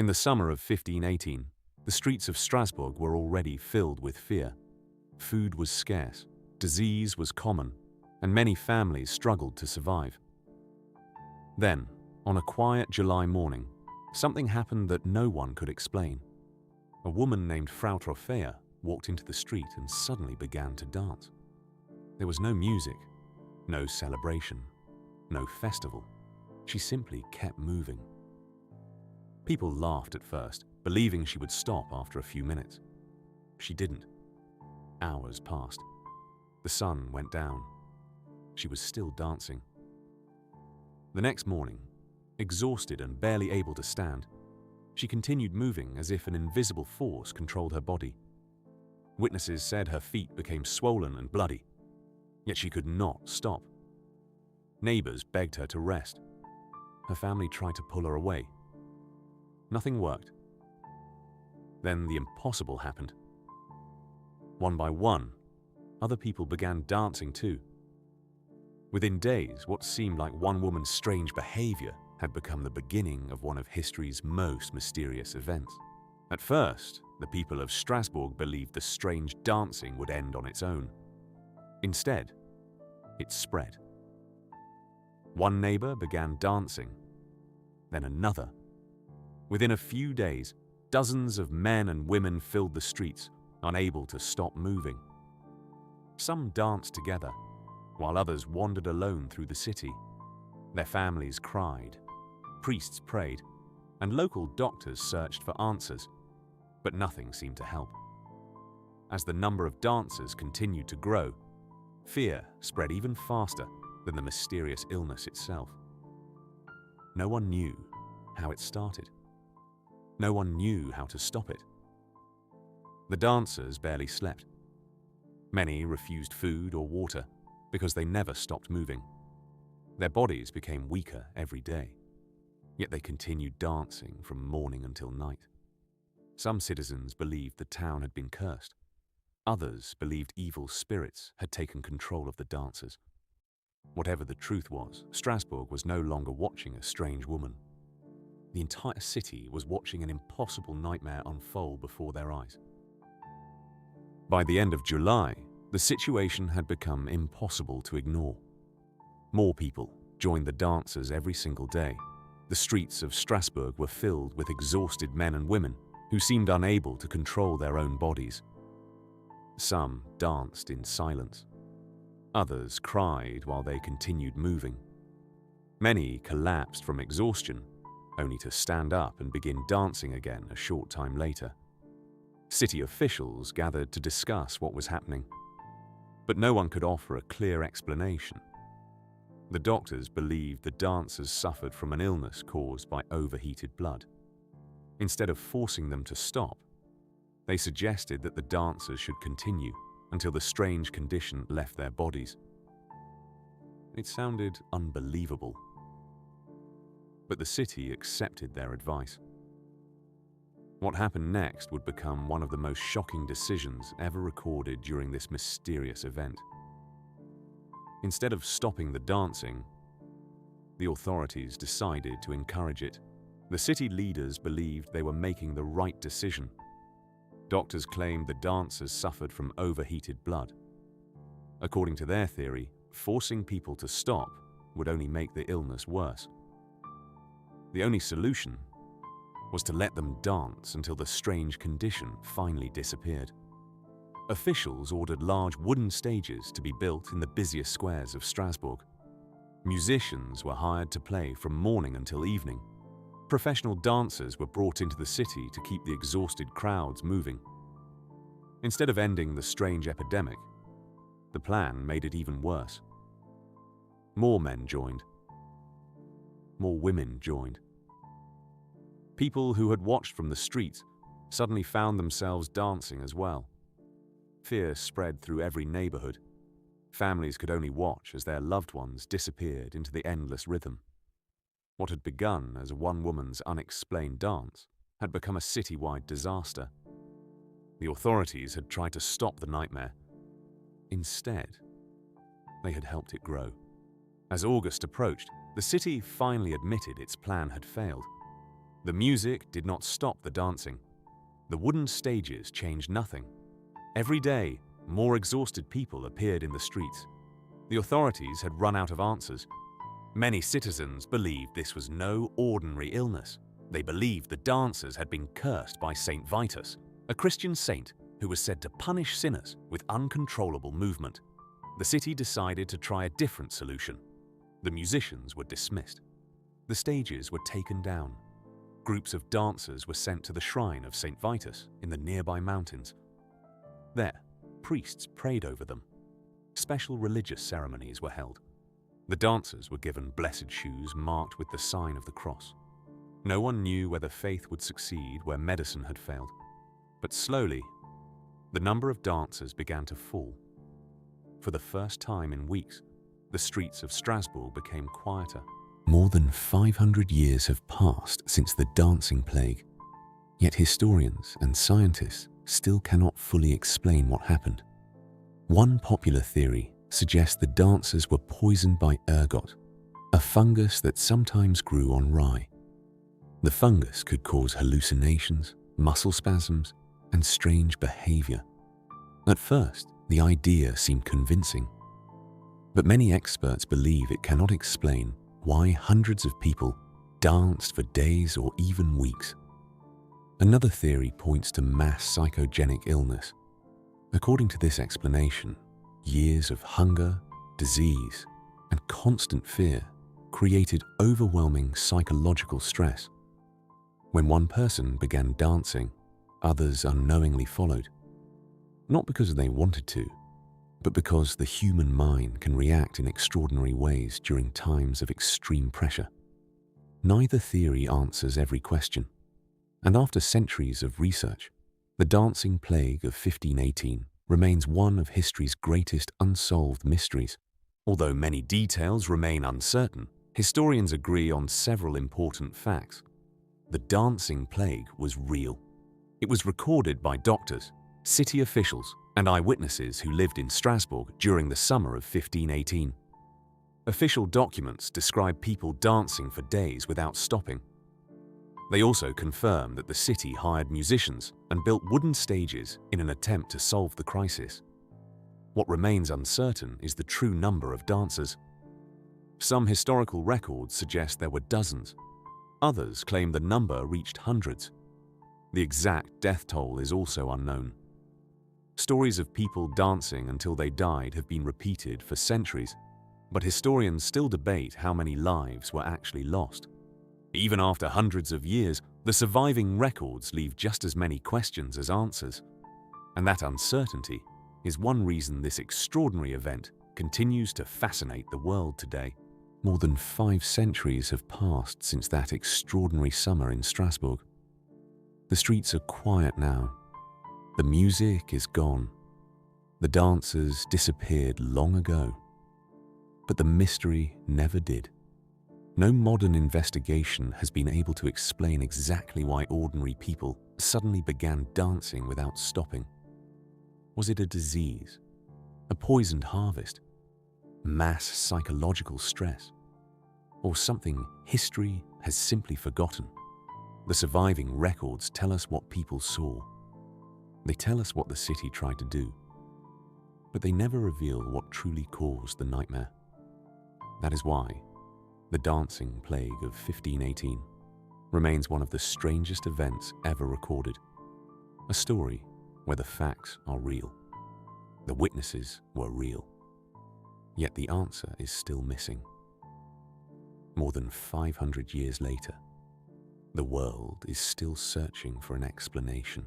In the summer of 1518, the streets of Strasbourg were already filled with fear. Food was scarce, disease was common, and many families struggled to survive. Then, on a quiet July morning, something happened that no one could explain. A woman named Frau Trophäa walked into the street and suddenly began to dance. There was no music, no celebration, no festival. She simply kept moving. People laughed at first, believing she would stop after a few minutes. She didn't. Hours passed. The sun went down. She was still dancing. The next morning, exhausted and barely able to stand, she continued moving as if an invisible force controlled her body. Witnesses said her feet became swollen and bloody, yet she could not stop. Neighbors begged her to rest. Her family tried to pull her away. Nothing worked. Then the impossible happened. One by one, other people began dancing too. Within days, what seemed like one woman's strange behavior had become the beginning of one of history's most mysterious events. At first, the people of Strasbourg believed the strange dancing would end on its own. Instead, it spread. One neighbor began dancing, then another. Within a few days, dozens of men and women filled the streets, unable to stop moving. Some danced together, while others wandered alone through the city. Their families cried, priests prayed, and local doctors searched for answers, but nothing seemed to help. As the number of dancers continued to grow, fear spread even faster than the mysterious illness itself. No one knew how it started. No one knew how to stop it. The dancers barely slept. Many refused food or water because they never stopped moving. Their bodies became weaker every day, yet they continued dancing from morning until night. Some citizens believed the town had been cursed. Others believed evil spirits had taken control of the dancers. Whatever the truth was, Strasbourg was no longer watching a strange woman. The entire city was watching an impossible nightmare unfold before their eyes. By the end of July, the situation had become impossible to ignore. More people joined the dancers every single day. The streets of Strasbourg were filled with exhausted men and women who seemed unable to control their own bodies. Some danced in silence. Others cried while they continued moving. Many collapsed from exhaustion, only to stand up and begin dancing again a short time later. City officials gathered to discuss what was happening, but no one could offer a clear explanation. The doctors believed the dancers suffered from an illness caused by overheated blood. Instead of forcing them to stop, they suggested that the dancers should continue until the strange condition left their bodies. It sounded unbelievable, but the city accepted their advice. What happened next would become one of the most shocking decisions ever recorded during this mysterious event. Instead of stopping the dancing, the authorities decided to encourage it. The city leaders believed they were making the right decision. Doctors claimed the dancers suffered from overheated blood. According to their theory, forcing people to stop would only make the illness worse. The only solution was to let them dance until the strange condition finally disappeared. Officials ordered large wooden stages to be built in the busiest squares of Strasbourg. Musicians were hired to play from morning until evening. Professional dancers were brought into the city to keep the exhausted crowds moving. Instead of ending the strange epidemic, the plan made it even worse. More men joined. More women joined. People who had watched from the street suddenly found themselves dancing as well. Fear spread through every neighborhood. Families could only watch as their loved ones disappeared into the endless rhythm. What had begun as one woman's unexplained dance had become a citywide disaster. The authorities had tried to stop the nightmare. Instead, they had helped it grow. As August approached, the city finally admitted its plan had failed. The music did not stop the dancing. The wooden stages changed nothing. Every day, more exhausted people appeared in the streets. The authorities had run out of answers. Many citizens believed this was no ordinary illness. They believed the dancers had been cursed by Saint Vitus, a Christian saint who was said to punish sinners with uncontrollable movement. The city decided to try a different solution. The musicians were dismissed. The stages were taken down. Groups of dancers were sent to the shrine of Saint Vitus in the nearby mountains. There, priests prayed over them. Special religious ceremonies were held. The dancers were given blessed shoes marked with the sign of the cross. No one knew whether faith would succeed where medicine had failed. But slowly, the number of dancers began to fall. For the first time in weeks, the streets of Strasbourg became quieter. More than 500 years have passed since the dancing plague, yet historians and scientists still cannot fully explain what happened. One popular theory suggests the dancers were poisoned by ergot, a fungus that sometimes grew on rye. The fungus could cause hallucinations, muscle spasms, and strange behavior. At first, the idea seemed convincing, but many experts believe it cannot explain why hundreds of people danced for days or even weeks. Another theory points to mass psychogenic illness. According to this explanation, years of hunger, disease, and constant fear created overwhelming psychological stress. When one person began dancing, others unknowingly followed. Not because they wanted to, but because the human mind can react in extraordinary ways during times of extreme pressure. Neither theory answers every question, and after centuries of research, the dancing plague of 1518 remains one of history's greatest unsolved mysteries. Although many details remain uncertain, historians agree on several important facts. The dancing plague was real. It was recorded by doctors, city officials, and eyewitnesses who lived in Strasbourg during the summer of 1518. Official documents describe people dancing for days without stopping. They also confirm that the city hired musicians and built wooden stages in an attempt to solve the crisis. What remains uncertain is the true number of dancers. Some historical records suggest there were dozens. Others claim the number reached hundreds. The exact death toll is also unknown. Stories of people dancing until they died have been repeated for centuries, but historians still debate how many lives were actually lost. Even after hundreds of years, the surviving records leave just as many questions as answers. And that uncertainty is one reason this extraordinary event continues to fascinate the world today. More than 5 centuries have passed since that extraordinary summer in Strasbourg. The streets are quiet now. The music is gone. The dancers disappeared long ago. But the mystery never did. No modern investigation has been able to explain exactly why ordinary people suddenly began dancing without stopping. Was it a disease? A poisoned harvest? Mass psychological stress? Or something history has simply forgotten? The surviving records tell us what people saw. They tell us what the city tried to do. But they never reveal what truly caused the nightmare. That is why the dancing plague of 1518 remains one of the strangest events ever recorded. A story where the facts are real. The witnesses were real. Yet the answer is still missing. More than 500 years later, the world is still searching for an explanation.